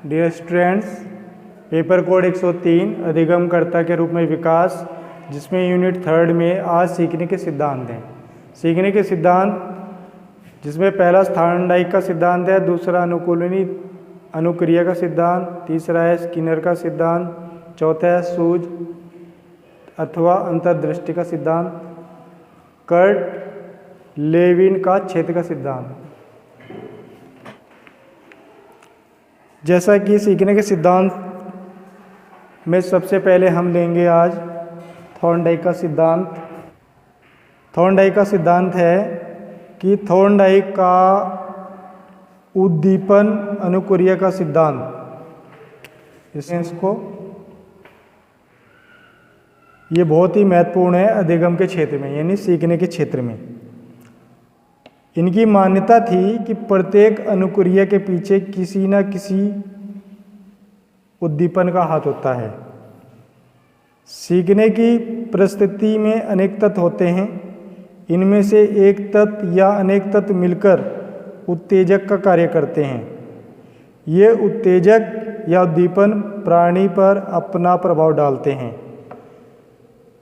Dear students, paper code 103 अधिगमकर्ता के रूप में विकास, जिसमें यूनिट 3 में आज सीखने के सिद्धांत हैं। सीखने के सिद्धांत जिसमें पहला स्थानडाइक का सिद्धांत है, दूसरा अनुकूलनी अनुक्रिया का सिद्धांत, तीसरा है स्किनर का सिद्धांत, चौथा है सूझ अथवा अंतर्दृष्टि का सिद्धांत, कर्ट लेविन का क्षेत्र का सिद्धांत। जैसा कि सीखने के सिद्धांत में सबसे पहले हम लेंगे आज थॉर्नडाइक का सिद्धांत। थॉर्नडाइक का सिद्धांत है कि थॉर्नडाइक का उद्दीपन अनुक्रिया का सिद्धांत, इसको ये बहुत ही महत्वपूर्ण है अधिगम के क्षेत्र में, यानी सीखने के क्षेत्र में। इनकी मान्यता थी कि प्रत्येक अनुक्रिया के पीछे किसी न किसी उद्दीपन का हाथ होता है। सीखने की परिस्थिति में अनेक तत्व होते हैं। इनमें से एक तत्व या अनेक तत्व मिलकर उत्तेजक का कार्य करते हैं। ये उत्तेजक या उद्दीपन प्राणी पर अपना प्रभाव डालते हैं,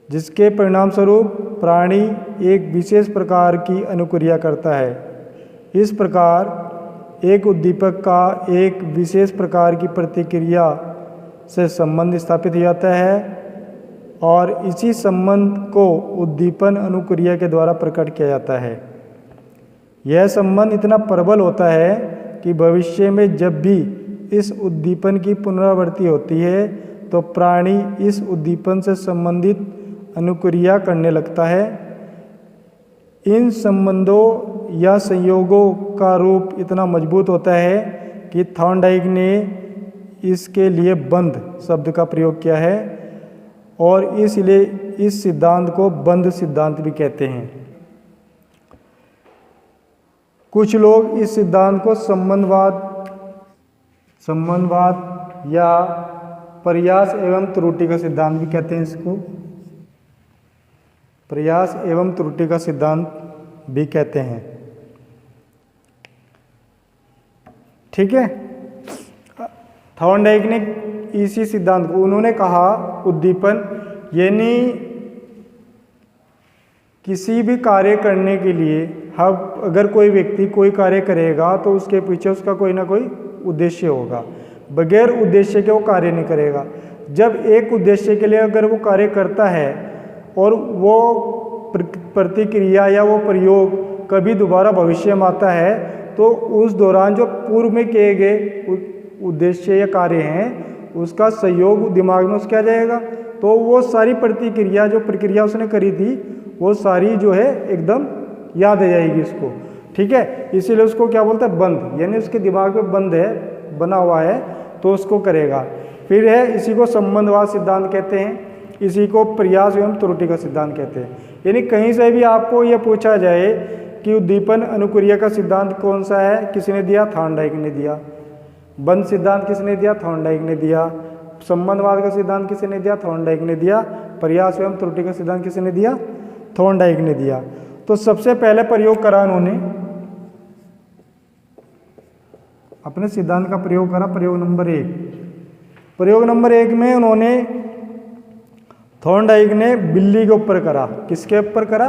जिसके परिणामस्वरूप प्राणी एक विशेष प्रकार की अनुक्रिया करता है। इस प्रकार एक उद्दीपक का एक विशेष प्रकार की प्रतिक्रिया से संबंध स्थापित हो जाता है और इसी संबंध को उद्दीपन अनुक्रिया के द्वारा प्रकट किया जाता है। यह संबंध इतना प्रबल होता है कि भविष्य में जब भी इस उद्दीपन की पुनरावृत्ति होती है तो प्राणी इस उद्दीपन से संबंधित अनुक्रिया करने लगता है। इन संबंधों या संयोगों का रूप इतना मजबूत होता है कि थॉर्नडाइक ने इसके लिए बंध शब्द का प्रयोग किया है और इसलिए इस सिद्धांत को बंध सिद्धांत भी कहते हैं। कुछ लोग इस सिद्धांत को संबंधवाद या प्रयास एवं त्रुटि का सिद्धांत भी कहते हैं। इसको प्रयास एवं त्रुटि का सिद्धांत भी कहते हैं। ठीक है। थॉर्नडाइक ने इसी सिद्धांत को उन्होंने कहा उद्दीपन यानी किसी भी कार्य करने के लिए हम अगर कोई व्यक्ति कोई कार्य करेगा तो उसके पीछे उसका कोई ना कोई उद्देश्य होगा। बगैर उद्देश्य के वो कार्य नहीं करेगा। जब एक उद्देश्य के लिए अगर वो कार्य करता है और वो प्रतिक्रिया या वो प्रयोग कभी दोबारा भविष्य में आता है तो उस दौरान जो पूर्व में किए गए उद्देश्य या कार्य हैं उसका सहयोग दिमाग में उसके आ जाएगा, तो वो सारी प्रतिक्रिया जो प्रक्रिया उसने करी थी वो सारी जो है एकदम याद आ जाएगी उसको। ठीक है, इसीलिए उसको क्या बोलते हैं बंद, यानी उसके दिमाग में बंद है बना हुआ है तो उसको करेगा। फिर है इसी को संबंधवाद सिद्धांत कहते हैं, इसी को प्रयास एवं त्रुटि का सिद्धांत कहते हैं। यानी कहीं से भी आपको यह पूछा जाए कि उद्दीपन अनुक्रिया का सिद्धांत कौन सा है, किसने दिया, थॉर्नडाइक ने दिया। बंध सिद्धांत किसने दिया, थॉर्नडाइक ने दिया। संबंधवाद का सिद्धांत किसने दिया, थॉर्नडाइक ने दिया। प्रयास एवं त्रुटि का सिद्धांत किसने दिया, थॉर्नडाइक ने दिया। तो सबसे पहले प्रयोग करा उन्होंने, अपने सिद्धांत का प्रयोग करा। प्रयोग नंबर 1, प्रयोग नंबर 1 में उन्होंने थॉर्नडाइक ने बिल्ली के ऊपर करा। किसके ऊपर करा,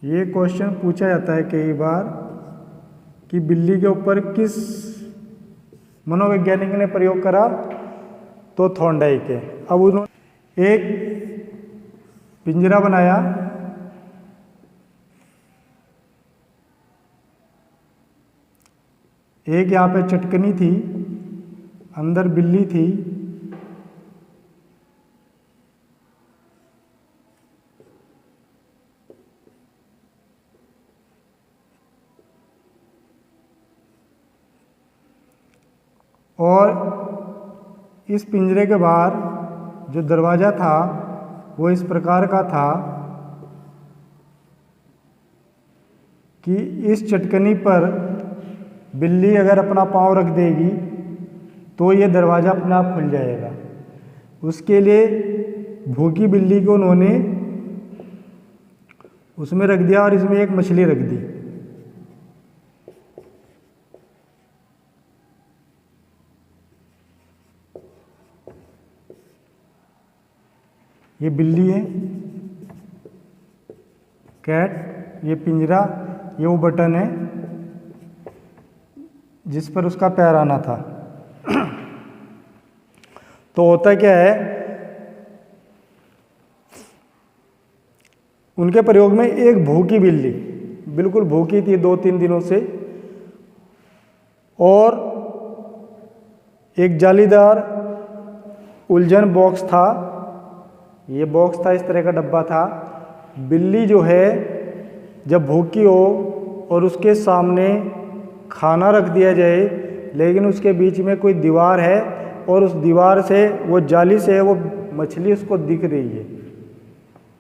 ये क्वेश्चन पूछा जाता है कई बार कि बिल्ली के ऊपर किस मनोवैज्ञानिक ने प्रयोग करा, तो थॉर्नडाइक है। अब उन्होंने एक पिंजरा बनाया, एक यहाँ पे चटकनी थी, अंदर बिल्ली थी, और इस पिंजरे के बाहर जो दरवाज़ा था वो इस प्रकार का था कि इस चटकनी पर बिल्ली अगर अपना पाँव रख देगी तो ये दरवाज़ा अपने आप खुल जाएगा। उसके लिए भूखी बिल्ली को उन्होंने उसमें रख दिया और इसमें एक मछली रख दी। ये बिल्ली है, कैट, ये पिंजरा, ये वो बटन है जिस पर उसका पैर आना था। तो होता क्या है, उनके प्रयोग में एक भूखी बिल्ली, बिल्कुल भूखी थी 2-3 दिनों से, और एक जालीदार उलझन बॉक्स था। ये बॉक्स था, इस तरह का डब्बा था। बिल्ली जो है जब भूखी हो और उसके सामने खाना रख दिया जाए, लेकिन उसके बीच में कोई दीवार है और उस दीवार से, वो जाली से वो मछली उसको दिख रही है,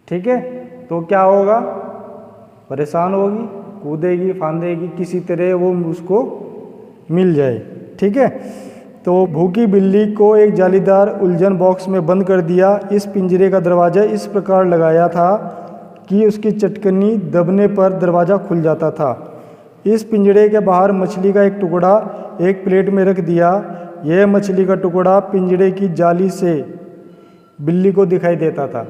ठीक है, तो क्या होगा, परेशान होगी, कूदेगी, फांदेगी, किसी तरह वो उसको मिल जाए, ठीक है। तो भूखी बिल्ली को एक जालीदार उलझन बॉक्स में बंद कर दिया। इस पिंजरे का दरवाज़ा इस प्रकार लगाया था कि उसकी चटकनी दबने पर दरवाज़ा खुल जाता था। इस पिंजरे के बाहर मछली का एक टुकड़ा एक प्लेट में रख दिया। यह मछली का टुकड़ा पिंजरे की जाली से बिल्ली को दिखाई देता था।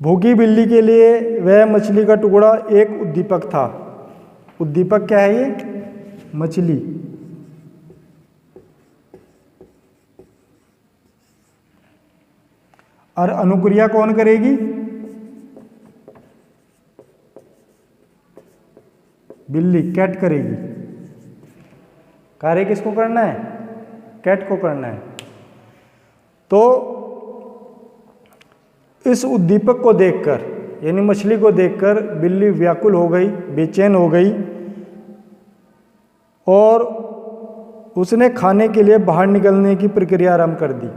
भूखी बिल्ली के लिए वह मछली का टुकड़ा एक उद्दीपक था। उद्दीपक क्या है? ये मछली। और अनुक्रिया कौन करेगी? बिल्ली, कैट करेगी। कार्य किसको करना है? कैट को करना है। तो इस उद्दीपक को देखकर, यानी मछली को देखकर बिल्ली व्याकुल हो गई, बेचैन हो गई और उसने खाने के लिए बाहर निकलने की प्रक्रिया आरंभ कर दी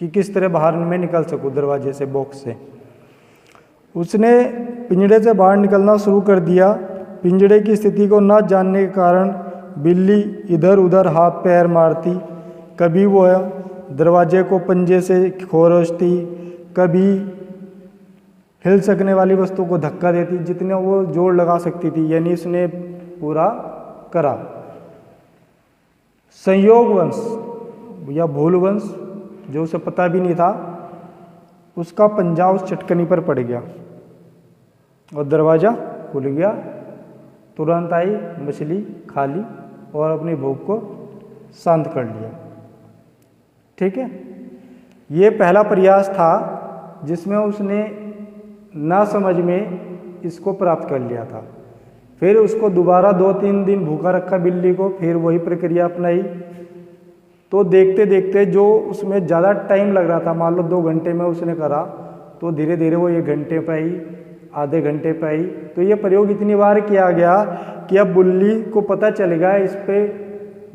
कि किस तरह बाहर में निकल सकूं दरवाजे से, बॉक्स से। उसने पिंजड़े से बाहर निकलना शुरू कर दिया। पिंजड़े की स्थिति को न जानने के कारण बिल्ली इधर उधर हाथ पैर मारती, कभी वो दरवाजे को पंजे से खोरचती, कभी हिल सकने वाली वस्तु को धक्का देती, जितने वो जोर लगा सकती थी। यानी इसने पूरा करा। संयोग वंश या भूल वंश, जो उसे पता भी नहीं था, उसका पंजा उस चटकनी पर पड़ गया और दरवाज़ा खुल गया। तुरंत आई मछली, खा ली और अपनी भूख को शांत कर लिया। ठीक है, ये पहला प्रयास था जिसमें उसने ना समझ में इसको प्राप्त कर लिया था। फिर उसको दोबारा 2-3 दिन भूखा रखा बिल्ली को, फिर वही प्रक्रिया अपनाई। तो देखते देखते जो उसमें ज़्यादा टाइम लग रहा था, मान लो 2 घंटे में उसने करा, तो धीरे धीरे वो 1 घंटे पे आई, आधे घंटे पे आई। तो ये प्रयोग इतनी बार किया गया कि अब बिल्ली को पता चल गया इस पे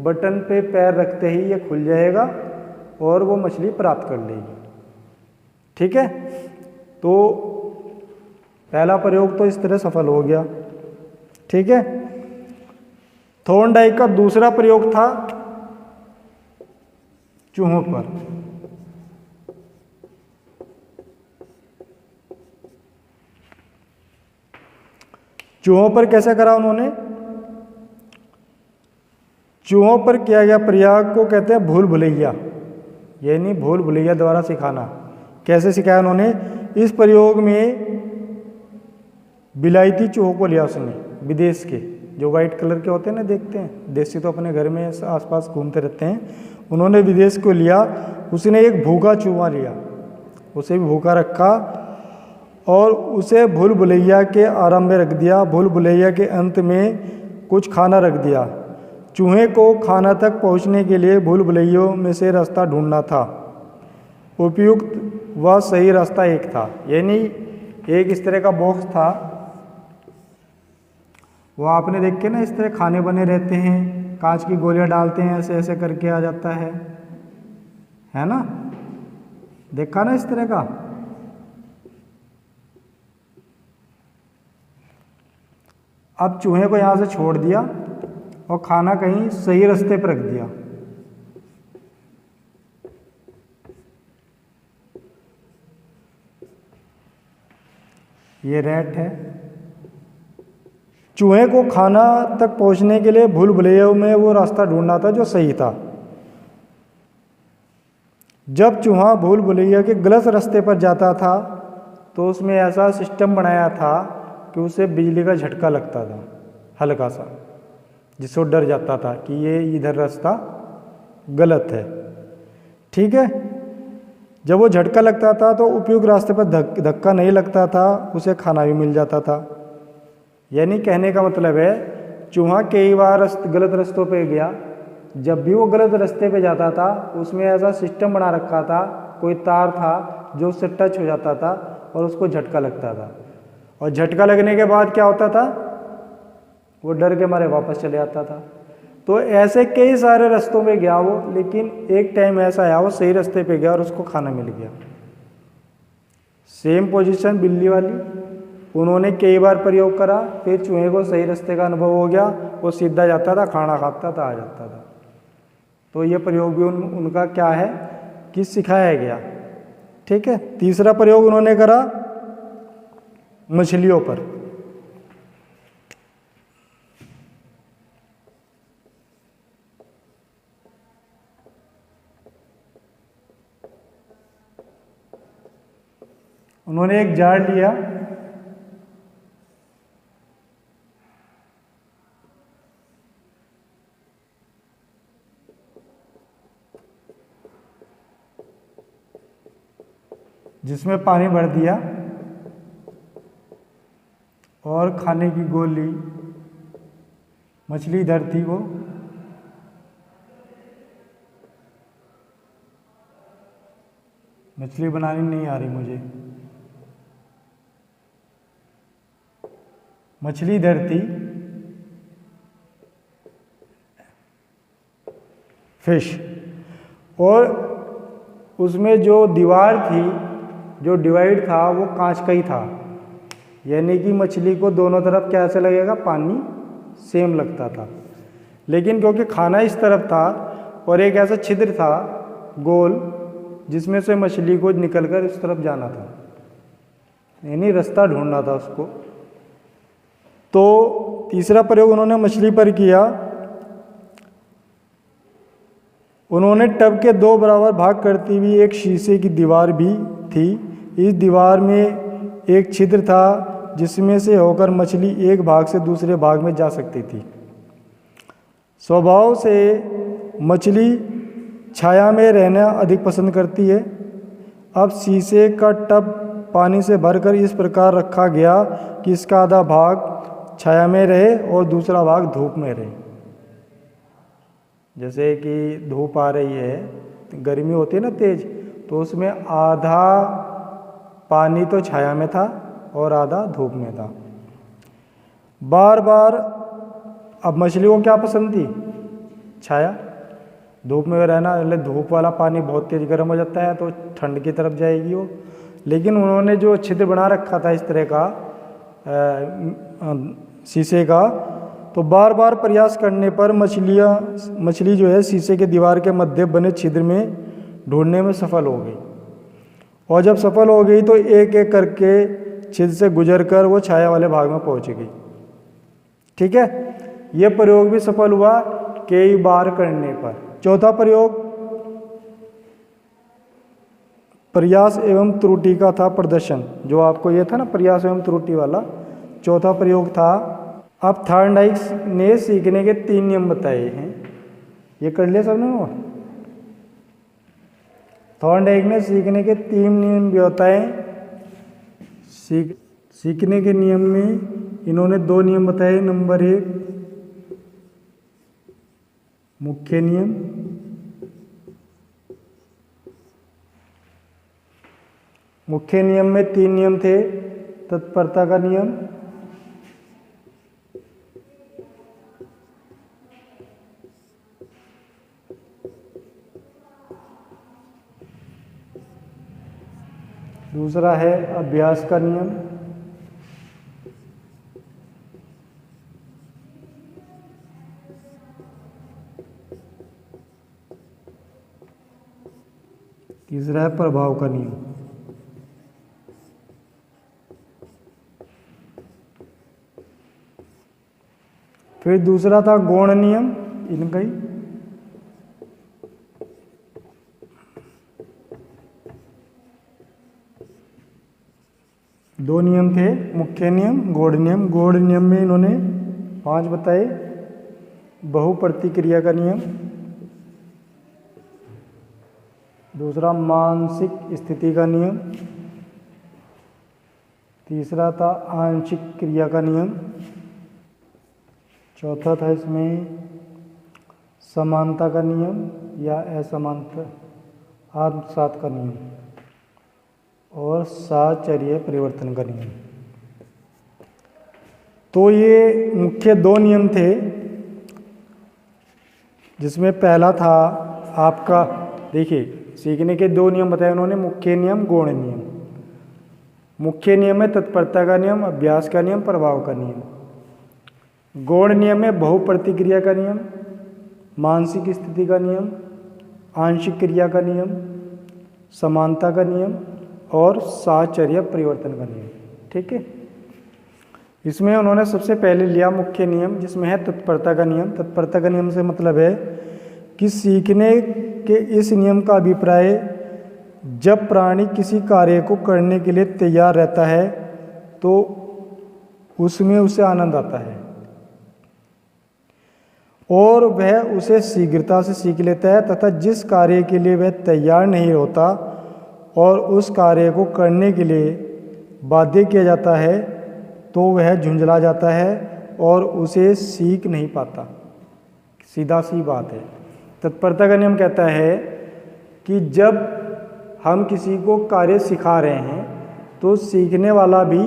बटन पे पैर रखते ही ये खुल जाएगा और वो मछली प्राप्त कर लेगी। ठीक है, तो पहला प्रयोग तो इस तरह सफल हो गया। ठीक है, थॉर्नडाइक का दूसरा प्रयोग था चूहों पर। चूहों पर कैसे करा उन्होंने? चूहों पर किया गया प्रयोग को कहते हैं भूल भुलैया, यानी भूल भुलैया द्वारा सिखाना। कैसे सिखाया उन्होंने? इस प्रयोग में बिलायती चूहों को लिया उसने, विदेश के, जो वाइट कलर के होते हैं ना, देखते हैं, देसी तो अपने घर में आसपास घूमते रहते हैं। उन्होंने विदेश को लिया। उसने एक भूखा चूहा लिया, उसे भी भूखा रखा और उसे भूल भुलैया के आरंभ में रख दिया। भूल भुलैया के अंत में कुछ खाना रख दिया। चूहे को खाना तक पहुंचने के लिए भूल भुलैयों में से रास्ता ढूंढना था। उपयुक्त व सही रास्ता एक था, यानी एक इस तरह का बॉक्स था, वो आपने देख के ना इस तरह खाने बने रहते हैं, कांच की गोलियां डालते हैं, ऐसे ऐसे करके आ जाता है ना, देखा ना इस तरह का। अब चूहे को यहाँ से छोड़ दिया और खाना कहीं सही रास्ते पर रख दिया। ये रैट है। चूहे को खाना तक पहुंचने के लिए भूल भुलैया में वो रास्ता ढूंढना था जो सही था। जब चूहा भूल भुलैया के गलत रास्ते पर जाता था तो उसमें ऐसा सिस्टम बनाया था कि उसे बिजली का झटका लगता था हल्का सा, जिससे वो डर जाता था कि ये इधर रास्ता गलत है। ठीक है, जब वो झटका लगता था तो उपयुक्त रास्ते पर धक्का नहीं लगता था, उसे खाना भी मिल जाता था। यानी कहने का मतलब है चूहा कई बार गलत रास्तों पे गया, जब भी वो गलत रास्ते पे जाता था उसमें ऐसा सिस्टम बना रखा था, कोई तार था जो उससे टच हो जाता था और उसको झटका लगता था, और झटका लगने के बाद क्या होता था, वो डर के मारे वापस चले आता था। तो ऐसे कई सारे रास्तों में गया वो, लेकिन एक टाइम ऐसा आया वो सही रास्ते पे गया और उसको खाना मिल गया। सेम पोजीशन बिल्ली वाली, उन्होंने कई बार प्रयोग करा, फिर चूहे को सही रास्ते का अनुभव हो गया, वो सीधा जाता था, खाना खाता था, आ जाता था। तो ये प्रयोग भी उनका क्या है कि सिखाया गया। ठीक है, तीसरा प्रयोग उन्होंने करा मछलियों पर। उन्होंने एक जार लिया, जिसमें पानी भर दिया और खाने की गोली, मछली इधर थी, वो मछली बनानी नहीं आ रही मुझे, मछली इधर थी, फिश, और उसमें जो दीवार थी, जो डिवाइड था वो कांच का ही था। यानी कि मछली को दोनों तरफ कैसे लगेगा, पानी सेम लगता था। लेकिन क्योंकि खाना इस तरफ था और एक ऐसा छिद्र था गोल जिसमें से मछली को निकलकर इस तरफ जाना था, यानी रास्ता ढूंढना था उसको। तो तीसरा प्रयोग उन्होंने मछली पर किया। उन्होंने टब के 2 बराबर भाग करती हुई एक शीशे की दीवार भी थी। इस दीवार में एक छिद्र था जिसमें से होकर मछली एक भाग से दूसरे भाग में जा सकती थी। स्वभाव से मछली छाया में रहना अधिक पसंद करती है। अब शीशे का टब पानी से भरकर इस प्रकार रखा गया कि इसका आधा भाग छाया में रहे और दूसरा भाग धूप में रहे। जैसे कि धूप आ रही है, गर्मी होती है ना तेज, तो उसमें आधा पानी तो छाया में था और आधा धूप में था। बार बार अब मछली को क्या पसंद थी, छाया, धूप में रहना। मतलब धूप वाला पानी बहुत तेज गर्म हो जाता है तो ठंड की तरफ जाएगी वो। लेकिन उन्होंने जो छिद्र बना रखा था इस तरह का शीशे का, तो बार बार प्रयास करने पर मछली जो है शीशे के दीवार के मध्य बने छिद्र में ढूंढने में सफल हो गई। और जब सफल हो गई तो एक एक करके छिद्र से गुजरकर वो छाया वाले भाग में पहुंच गई। ठीक है, यह प्रयोग भी सफल हुआ कई बार करने पर। चौथा प्रयोग प्रयास एवं त्रुटि का था प्रदर्शन, जो आपको ये था ना प्रयास एवं त्रुटि वाला। चौथा प्रयोग था, अब थॉर्नडाइक ने सीखने के 3 नियम बताए हैं। ये कर लिया सबने वो। थॉर्नडाइक ने सीखने के 3 नियम भी बताए। सीखने के नियम में इन्होंने 2 नियम बताए। नंबर 1 मुख्य नियम, मुख्य नियम में 3 नियम थे। तत्परता का नियम, दूसरा है अभ्यास का नियम, तीसरा है प्रभाव का नियम। फिर दूसरा था गौण नियम, इनका ही। 2 नियम थे, मुख्य नियम, गौड़ नियम। गौड़ नियम में इन्होंने 5 बताए। बहुप्रतिक्रिया का नियम, दूसरा मानसिक स्थिति का नियम, तीसरा था आंशिक क्रिया का नियम, चौथा था इसमें समानता का नियम या असमानता आत्मसात का नियम, और साहचर्य परिवर्तन का नियम। तो ये मुख्य 2 नियम थे, जिसमें पहला था आपका, देखिए सीखने के 2 नियम बताए उन्होंने, मुख्य नियम, गौण नियम। मुख्य नियम है तत्परता का नियम, अभ्यास का नियम, प्रभाव का नियम। गौण नियम है बहुप्रतिक्रिया का नियम, मानसिक स्थिति का नियम, आंशिक क्रिया का नियम, समानता का नियम और साहचर्य परिवर्तन का नियम। ठीक है, इसमें उन्होंने सबसे पहले लिया मुख्य नियम, जिसमें है तत्परता का नियम। तत्परता का नियम से मतलब है कि सीखने के इस नियम का अभिप्राय जब प्राणी किसी कार्य को करने के लिए तैयार रहता है तो उसमें उसे आनंद आता है और वह उसे शीघ्रता से सीख लेता है, तथा जिस कार्य के लिए वह तैयार नहीं होता और उस कार्य को करने के लिए बाध्य किया जाता है तो वह झुंझला जाता है और उसे सीख नहीं पाता। सीधा सी बात है। तत्परता का नियम कहता है कि जब हम किसी को कार्य सिखा रहे हैं तो सीखने वाला भी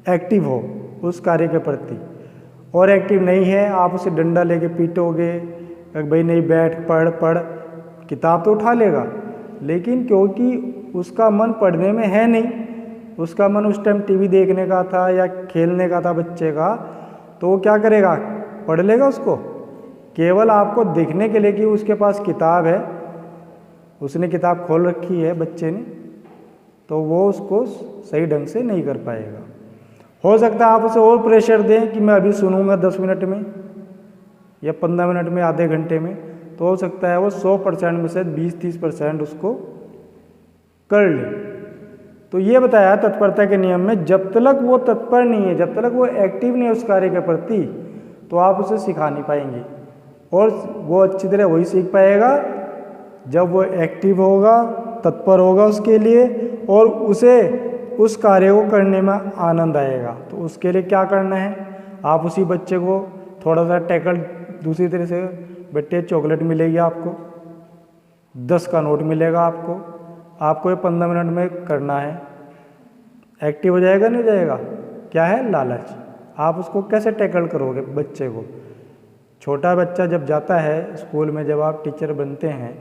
एक्टिव हो उस कार्य के प्रति, और एक्टिव नहीं है आप उसे डंडा लेके पीटोगे, भाई नहीं बैठ पढ़, किताब तो उठा लेगा, लेकिन क्योंकि उसका मन पढ़ने में है नहीं, उसका मन उस टाइम टीवी देखने का था या खेलने का था बच्चे का, तो वो क्या करेगा, पढ़ लेगा उसको। केवल आपको दिखने के लिए कि उसके पास किताब है, उसने किताब खोल रखी है बच्चे ने, तो वो उसको सही ढंग से नहीं कर पाएगा। हो सकता है आप उसे और प्रेशर दें कि मैं अभी सुनूंगा 10 मिनट में या 15 मिनट में, आधे घंटे में, तो हो सकता है वो 100% में से 20-30% उसको कर ले। तो ये बताया तत्परता के नियम में, जब तक वो तत्पर नहीं है, जब तक वो एक्टिव नहीं है उस कार्य के प्रति, तो आप उसे सिखा नहीं पाएंगे, और वो अच्छी तरह वही सीख पाएगा जब वो एक्टिव होगा, तत्पर होगा उसके लिए, और उसे उस कार्य को करने में आनंद आएगा। तो उसके लिए क्या करना है, आप उसी बच्चे को थोड़ा सा टैकल दूसरी तरह से, बेटे चॉकलेट मिलेगी आपको, 10 का नोट मिलेगा आपको ये 15 मिनट में करना है। एक्टिव हो जाएगा नहीं हो जाएगा, क्या है, लालच। आप उसको कैसे टैकल करोगे बच्चे को। छोटा बच्चा जब जाता है स्कूल में, जब आप टीचर बनते हैं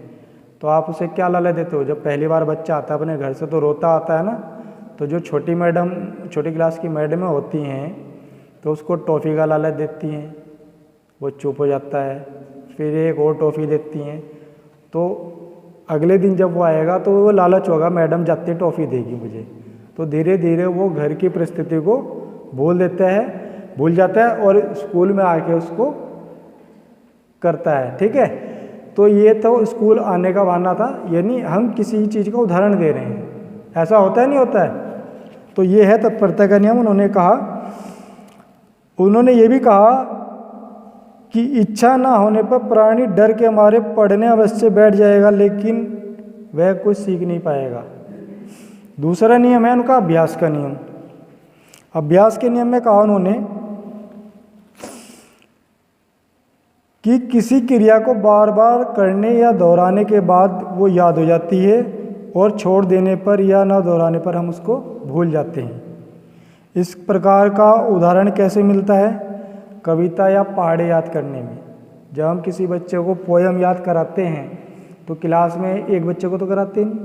तो आप उसे क्या लालच देते हो। जब पहली बार बच्चा आता है अपने घर से तो रोता आता है ना, तो जो छोटी क्लास की मैडमें होती हैं तो उसको टॉफ़ी का लालच देती हैं, वो चुप हो जाता है, फिर एक और टॉफ़ी देती हैं, तो अगले दिन जब वो आएगा तो वो लालच होगा, मैडम जाती टॉफ़ी देगी मुझे, तो धीरे धीरे वो घर की परिस्थिति को भूल जाता है और स्कूल में आके उसको करता है। ठीक है, तो ये तो स्कूल आने का बहाना था, यानी हम किसी चीज़ का उदाहरण दे रहे हैं, ऐसा होता है नहीं होता है। तो ये है तत्परता का नियम। उन्होंने ये भी कहा कि इच्छा ना होने पर प्राणी डर के मारे पढ़ने अवश्य बैठ जाएगा, लेकिन वह कुछ सीख नहीं पाएगा। दूसरा नियम है उनका अभ्यास का नियम। अभ्यास के नियम में कहा उन्होंने कि किसी क्रिया को बार बार करने या दोहराने के बाद वो याद हो जाती है और छोड़ देने पर या ना दोहराने पर हम उसको भूल जाते हैं। इस प्रकार का उदाहरण कैसे मिलता है, कविता या पहाड़े याद करने में। जब हम किसी बच्चे को पोयम याद कराते हैं तो क्लास में एक बच्चे को तो कराते नहीं,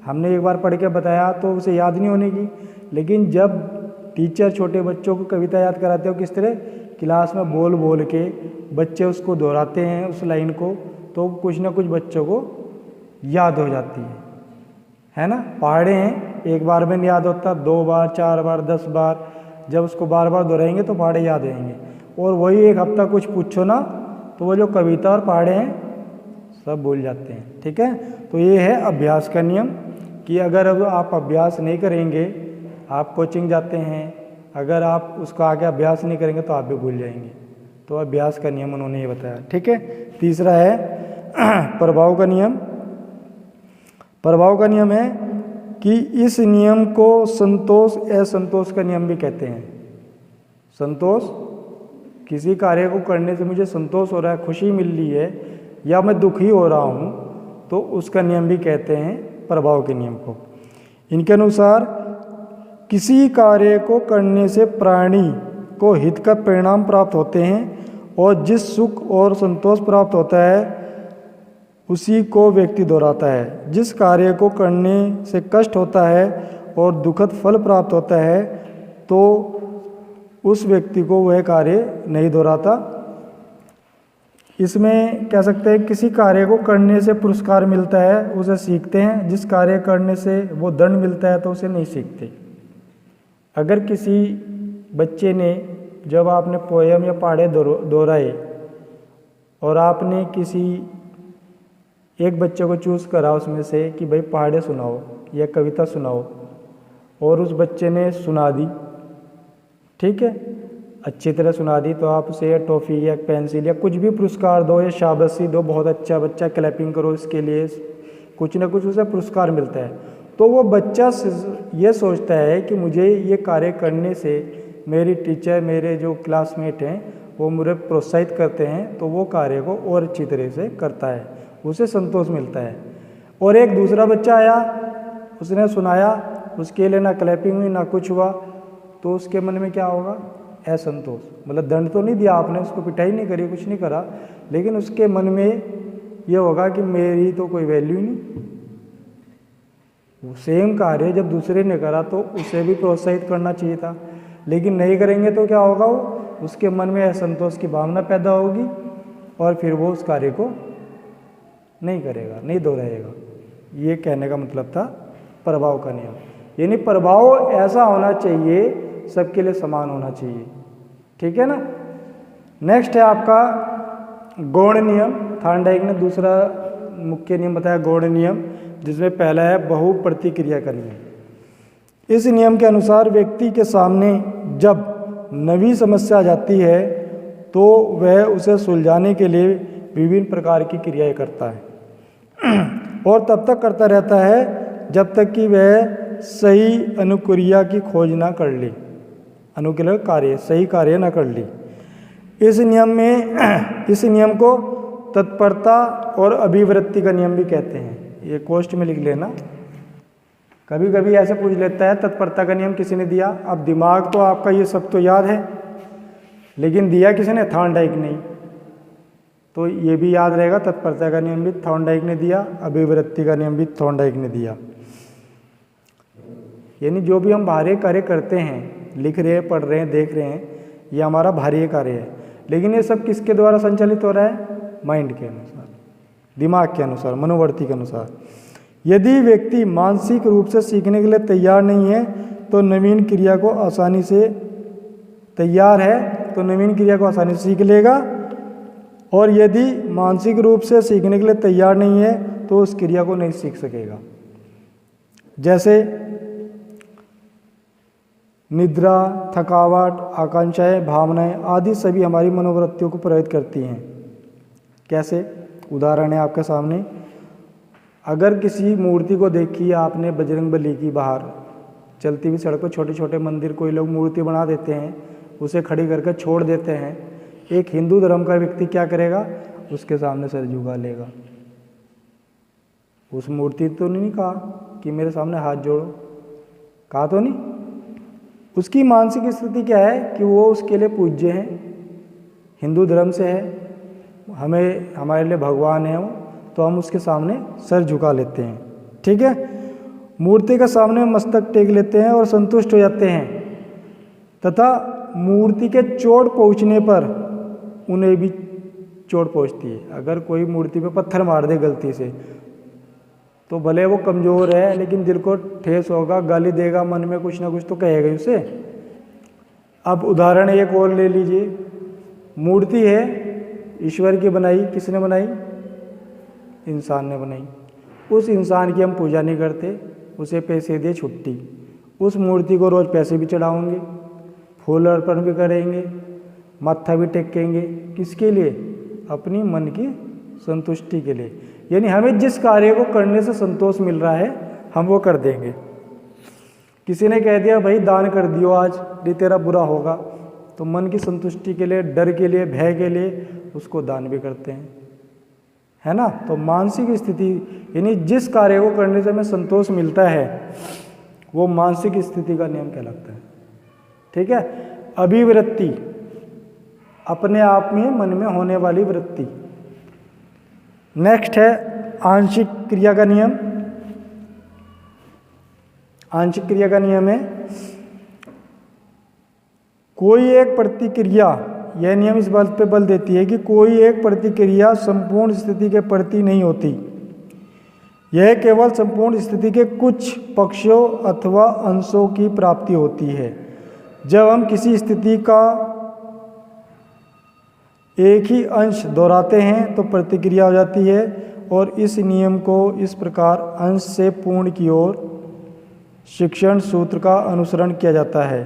हमने एक बार पढ़ के बताया तो उसे याद नहीं होने की, लेकिन जब टीचर छोटे बच्चों को कविता याद कराते हो किस तरह, क्लास में बोल बोल के बच्चे उसको दोहराते हैं उस लाइन को, तो कुछ ना कुछ बच्चों को याद हो जाती है ना। पहाड़े हैं, एक बार में नहीं याद होता, 2 बार 4 बार 10 बार, जब उसको बार बार दोहराएंगे तो पहाड़े याद रहेंगे। और वही एक हफ्ता कुछ पूछो ना तो वो जो कविता और पहाड़े हैं सब भूल जाते हैं। ठीक है, तो ये है अभ्यास का नियम कि अगर अब आप अभ्यास नहीं करेंगे आप कोचिंग जाते हैं, अगर आप उसका आगे अभ्यास नहीं करेंगे तो आप भी भूल जाएंगे। तो अभ्यास का नियम उन्होंने ये बताया। ठीक है, तीसरा है प्रभाव का नियम। प्रभाव का नियम है कि इस नियम को संतोष असंतोष का नियम भी कहते हैं। संतोष, किसी कार्य को करने से मुझे संतोष हो रहा है, खुशी मिल रही है, या मैं दुखी हो रहा हूँ, तो उसका नियम भी कहते हैं प्रभाव के नियम को। इनके अनुसार किसी कार्य को करने से प्राणी को हित का परिणाम प्राप्त होते हैं और जिस सुख और संतोष प्राप्त होता है उसी को व्यक्ति दोहराता है। जिस कार्य को करने से कष्ट होता है और दुखद फल प्राप्त होता है तो उस व्यक्ति को वह कार्य नहीं दोहराता। इसमें कह सकते हैं किसी कार्य को करने से पुरस्कार मिलता है उसे सीखते हैं, जिस कार्य करने से वो दंड मिलता है तो उसे नहीं सीखते। अगर किसी बच्चे ने, जब आपने पोयम या पहाड़े दोहराए और आपने किसी एक बच्चे को चूज़ करा उसमें से कि भाई पहाड़े सुनाओ या कविता सुनाओ, और उस बच्चे ने सुना दी, ठीक है, अच्छी तरह सुना दी, तो आप उसे टॉफ़ी या पेंसिल या कुछ भी पुरस्कार दो या शाबाशी दो, बहुत अच्छा बच्चा, क्लैपिंग करो इसके लिए, कुछ ना कुछ उसे पुरस्कार मिलता है। तो वो बच्चा ये सोचता है कि मुझे ये कार्य करने से मेरी टीचर, मेरे जो क्लासमेट हैं वो मुझे प्रोत्साहित करते हैं, तो वो कार्य को और अच्छी तरह से करता है, उसे संतोष मिलता है। और एक दूसरा बच्चा आया, उसने सुनाया, उसके लिए ना क्लैपिंग हुई ना कुछ हुआ, तो उसके मन में क्या होगा? असंतोष। मतलब दंड तो नहीं दिया आपने, उसको पिटाई नहीं करी, कुछ नहीं करा, लेकिन उसके मन में ये होगा कि मेरी तो कोई वैल्यू नहीं। सेम कार्य जब दूसरे ने करा तो उसे भी प्रोत्साहित करना चाहिए था, लेकिन नहीं करेंगे तो क्या होगा? वो उसके मन में असंतोष की भावना पैदा होगी और फिर वो उस कार्य को नहीं करेगा, नहीं दोहराएगा। ये कहने का मतलब था प्रभाव का नियम। यानी प्रभाव ऐसा होना चाहिए, सबके लिए समान होना चाहिए। ठीक है ना। नेक्स्ट है आपका गौण नियम। थार्नडाइक ने दूसरा मुख्य नियम बताया गौण नियम, जिसमें पहला है बहु प्रतिक्रिया का नियम। इस नियम के अनुसार व्यक्ति के सामने जब नई समस्या आ जाती है तो वह उसे सुलझाने के लिए विभिन्न प्रकार की क्रियाएं करता है और तब तक करता रहता है जब तक कि वह सही अनुक्रिया की खोज ना कर ले, अनुकूल कार्य, सही कार्य ना कर ले। इस नियम को तत्परता और अभिवृत्ति का नियम भी कहते हैं। ये कोष्ठ में लिख लेना। कभी कभी ऐसे पूछ लेता है तत्परता का नियम किसी ने दिया। अब दिमाग तो आपका ये सब तो याद है, लेकिन दिया किसी ने? थार्नडाइक ने। तो ये भी याद रहेगा, तत्परता का नियम भी थार्नडाइक ने दिया, अभिवृत्ति का नियम भी थार्नडाइक ने दिया। यानी जो भी हम बाहरी कार्य करते हैं, लिख रहे हैं, पढ़ रहे हैं, देख रहे हैं, ये हमारा बाहरी कार्य है, लेकिन ये सब किसके द्वारा संचालित हो रहा है? माइंड के अनुसार, दिमाग के अनुसार, मनोवृत्ति के अनुसार। यदि व्यक्ति मानसिक रूप से सीखने के लिए तैयार नहीं है तो नवीन क्रिया को आसानी से तैयार है तो नवीन क्रिया को आसानी से सीख लेगा, और यदि मानसिक रूप से सीखने के लिए तैयार नहीं है तो उस क्रिया को नहीं सीख सकेगा। जैसे निद्रा, थकावट, आकांक्षाएं, भावनाएं आदि सभी हमारी मनोवृत्तियों को प्रभावित करती हैं। कैसे? उदाहरण है आपके सामने। अगर किसी मूर्ति को देखी आपने बजरंगबली की, बाहर चलती हुई सड़क पर छोटे छोटे मंदिर कोई लोग मूर्ति बना देते हैं, उसे खड़ी करके छोड़ देते हैं, एक हिंदू धर्म का व्यक्ति क्या करेगा? उसके सामने सर झुका लेगा। उस मूर्ति तो नहीं कहा कि मेरे सामने हाथ जोड़ो, कहा तो नहीं। उसकी मानसिक स्थिति क्या है कि वो उसके लिए पूज्य है, हिंदू धर्म से है, हमें, हमारे लिए भगवान है वो, तो हम उसके सामने सर झुका लेते हैं। ठीक है। मूर्ति के सामने मस्तक टेक लेते हैं और संतुष्ट हो जाते हैं, तथा मूर्ति के चोट पहुंचने पर उन्हें भी चोट पहुंचती है। अगर कोई मूर्ति पे पत्थर मार दे गलती से तो भले वो कमज़ोर है, लेकिन दिल को ठेस होगा, गाली देगा, मन में कुछ ना कुछ तो कहेगा ही उसे। अब उदाहरण एक और ले लीजिए। मूर्ति है, ईश्वर की बनाई, किसने बनाई? इंसान ने बनाई। उस इंसान की हम पूजा नहीं करते, उसे पैसे दे छुट्टी, उस मूर्ति को रोज़ पैसे भी चढ़ाओगे, फूल अर्पण भी करेंगे, माथा भी टेकेंगे। किसके लिए? अपनी मन की संतुष्टि के लिए। यानी हमें जिस कार्य को करने से संतोष मिल रहा है हम वो कर देंगे। किसी ने कह दिया भाई दान कर दियो आज, ये तेरा बुरा होगा, तो मन की संतुष्टि के लिए, डर के लिए, भय के लिए उसको दान भी करते हैं, है ना। तो मानसिक स्थिति यानी जिस कार्य को करने से हमें संतोष मिलता है वो मानसिक स्थिति का नियम कहलाता है। ठीक है। अभिवृत्ति, अपने आप में मन में होने वाली वृत्ति। नेक्स्ट है आंशिक क्रिया का नियम। आंशिक क्रिया का नियम है कोई एक प्रतिक्रिया, यह नियम इस बात पे बल देती है कि कोई एक प्रतिक्रिया संपूर्ण स्थिति के प्रति नहीं होती, यह केवल संपूर्ण स्थिति के कुछ पक्षों अथवा अंशों की प्राप्ति होती है। जब हम किसी स्थिति का एक ही अंश दोहराते हैं तो प्रतिक्रिया हो जाती है, और इस नियम को इस प्रकार अंश से पूर्ण की ओर शिक्षण सूत्र का अनुसरण किया जाता है।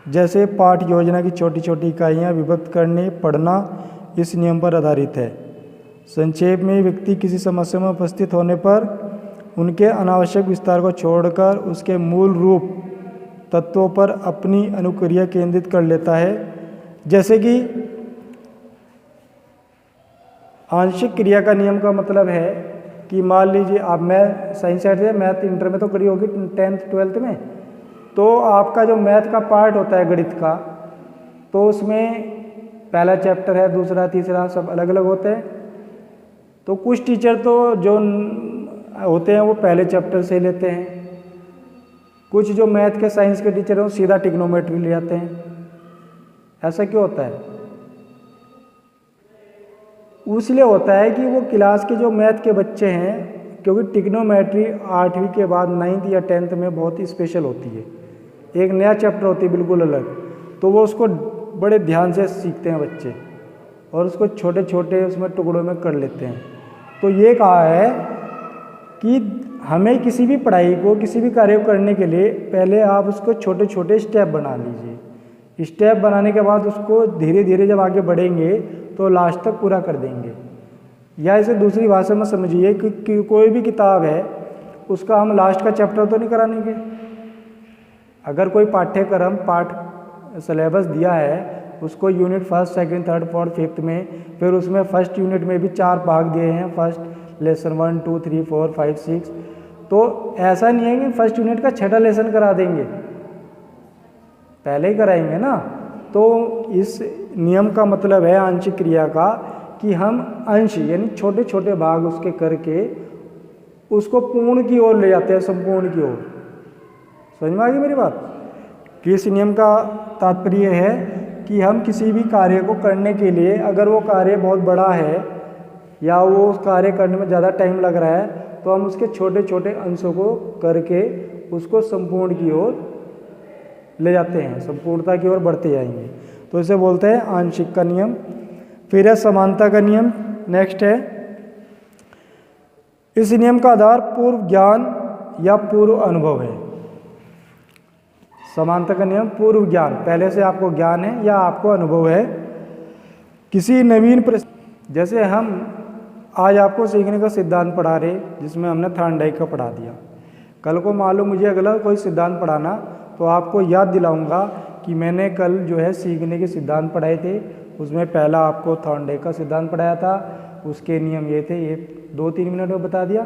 जैसे पाठ योजना की छोटी छोटी इकाइयाँ विभक्त करने पढ़ना इस नियम पर आधारित है। संक्षेप में व्यक्ति किसी समस्या में उपस्थित होने पर उनके अनावश्यक विस्तार को छोड़कर उसके मूल रूप तत्वों पर अपनी अनुक्रिया केंद्रित कर लेता है। जैसे कि आंशिक क्रिया का नियम का मतलब है कि मान लीजिए आप साइंस साइड से मैथ इंटर में तो करी होगी 10th 12th में, तो आपका जो मैथ का पार्ट होता है गणित का, तो उसमें पहला चैप्टर है, दूसरा तीसरा सब अलग अलग होते हैं। तो कुछ टीचर तो जो होते हैं वो पहले चैप्टर से लेते हैं, कुछ जो मैथ के साइंस के टीचर हैं वो सीधा ट्रिग्नोमेट्री ले जाते हैं। ऐसा क्यों होता है? इसलिए होता है कि वो क्लास के जो मैथ के बच्चे हैं, क्योंकि ट्रिग्नोमेट्री 8वीं के बाद 9th या 10th में बहुत ही स्पेशल होती है, एक नया चैप्टर होती है बिल्कुल अलग, तो वो उसको बड़े ध्यान से सीखते हैं बच्चे और उसको छोटे छोटे उसमें टुकड़ों में कर लेते हैं। तो ये कहा है कि हमें किसी भी पढ़ाई को, किसी भी कार्य को करने के लिए पहले आप उसको छोटे छोटे स्टेप बना लीजिए। स्टेप बनाने के बाद उसको धीरे धीरे जब आगे बढ़ेंगे तो लास्ट तक पूरा कर देंगे। या इसे दूसरी भाषा में समझिए कि कोई भी किताब है उसका हम लास्ट का चैप्टर तो नहीं कराएंगे। अगर कोई पाठ्यक्रम सिलेबस दिया है, उसको unit 1st 2nd 3rd 4th 5th में, फिर उसमें फर्स्ट यूनिट में भी 4 भाग दिए हैं, फर्स्ट लेसन 1 2 3 4 5 6, तो ऐसा नहीं है कि फर्स्ट यूनिट का 6ठा लेसन करा देंगे, पहले ही कराएंगे ना। तो इस नियम का मतलब है आंशिक क्रिया का कि हम अंश यानी छोटे छोटे भाग उसके करके उसको पूर्ण की ओर ले जाते हैं, संपूर्ण की ओर। समझ में आ गई मेरी बात? कि इस नियम का तात्पर्य है कि हम किसी भी कार्य को करने के लिए, अगर वो कार्य बहुत बड़ा है या वो उस कार्य करने में ज़्यादा टाइम लग रहा है, तो हम उसके छोटे छोटे अंशों को करके उसको संपूर्ण की ओर ले जाते हैं, संपूर्णता की ओर बढ़ते जाएंगे। तो इसे बोलते हैं आंशिक का नियम। फिर है समानता का नियम। नेक्स्ट है, इस नियम का आधार पूर्व ज्ञान या पूर्व अनुभव है। समानता का नियम पूर्व ज्ञान, पहले से आपको ज्ञान है या आपको अनुभव है किसी नवीन जैसे हम आज आपको सीखने का सिद्धांत पढ़ा रहे, जिसमें हमने थॉर्नडाइक का पढ़ा दिया। कल को मान लो मुझे अगला कोई सिद्धांत पढ़ाना, तो आपको याद दिलाऊंगा कि मैंने कल जो है सीखने के सिद्धांत पढ़ाए थे, उसमें पहला आपको थॉर्नडाइक का सिद्धांत पढ़ाया था, उसके नियम ये थे, ये 2-3 मिनट में बता दिया।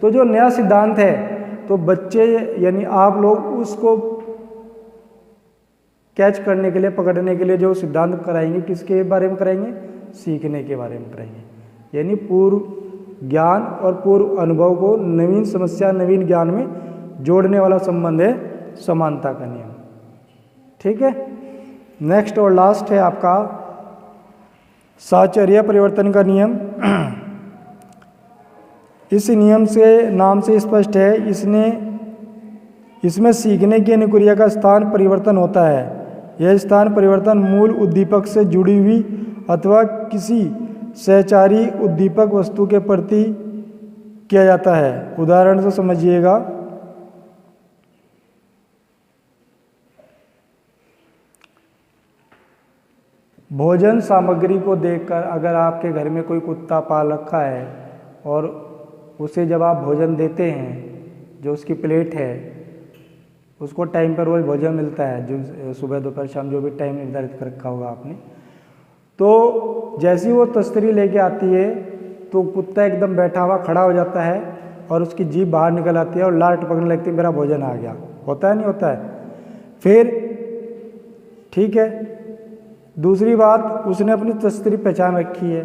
तो जो नया सिद्धांत है, तो बच्चे यानी आप लोग उसको कैच करने के लिए, पकड़ने के लिए जो सिद्धांत कराएंगे, किसके बारे में कराएंगे? सीखने के बारे में कराएंगे। यानी पूर्व ज्ञान और पूर्व अनुभव को नवीन समस्या, नवीन ज्ञान में जोड़ने वाला संबंध है समानता का नियम। ठीक है। नेक्स्ट और लास्ट है आपका साहचर्य परिवर्तन का नियम। इस नियम से नाम से स्पष्ट है, इसमें सीखने की अनुक्रिया का स्थान परिवर्तन होता है। यह स्थान परिवर्तन मूल उद्दीपक से जुड़ी हुई अथवा किसी सहचारी उद्दीपक वस्तु के प्रति किया जाता है। उदाहरण से समझिएगा, भोजन सामग्री को देखकर अगर आपके घर में कोई कुत्ता पाल रखा है और उसे जब आप भोजन देते हैं, जो उसकी प्लेट है उसको टाइम पर रोज़ भोजन मिलता है, जो सुबह दोपहर शाम जो भी टाइम निर्धारित कर रखा होगा आपने, तो जैसी वो तस्तरी लेके आती है तो कुत्ता एकदम बैठा हुआ खड़ा हो जाता है और उसकी जीभ बाहर निकल आती है और लार टपकने लगती है, मेरा भोजन आ गया। होता है नहीं होता है? फिर ठीक है, दूसरी बात, उसने अपनी तस्तरी पहचान रखी है,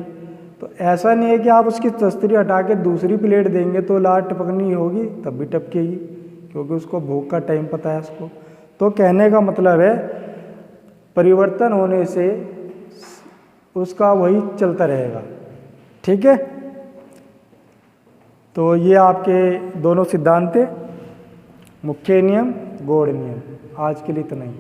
तो ऐसा नहीं है कि आप उसकी तस्तरी हटा के दूसरी प्लेट देंगे तो लार टपकनी होगी, तब भी टपकेगी, क्योंकि उसको भूख का टाइम पता है उसको। तो कहने का मतलब है परिवर्तन होने से उसका वही चलता रहेगा। ठीक है, तो ये आपके दोनों सिद्धांत थे, मुख्य नियम, गौड़ नियम। आज के लिए इतना ही।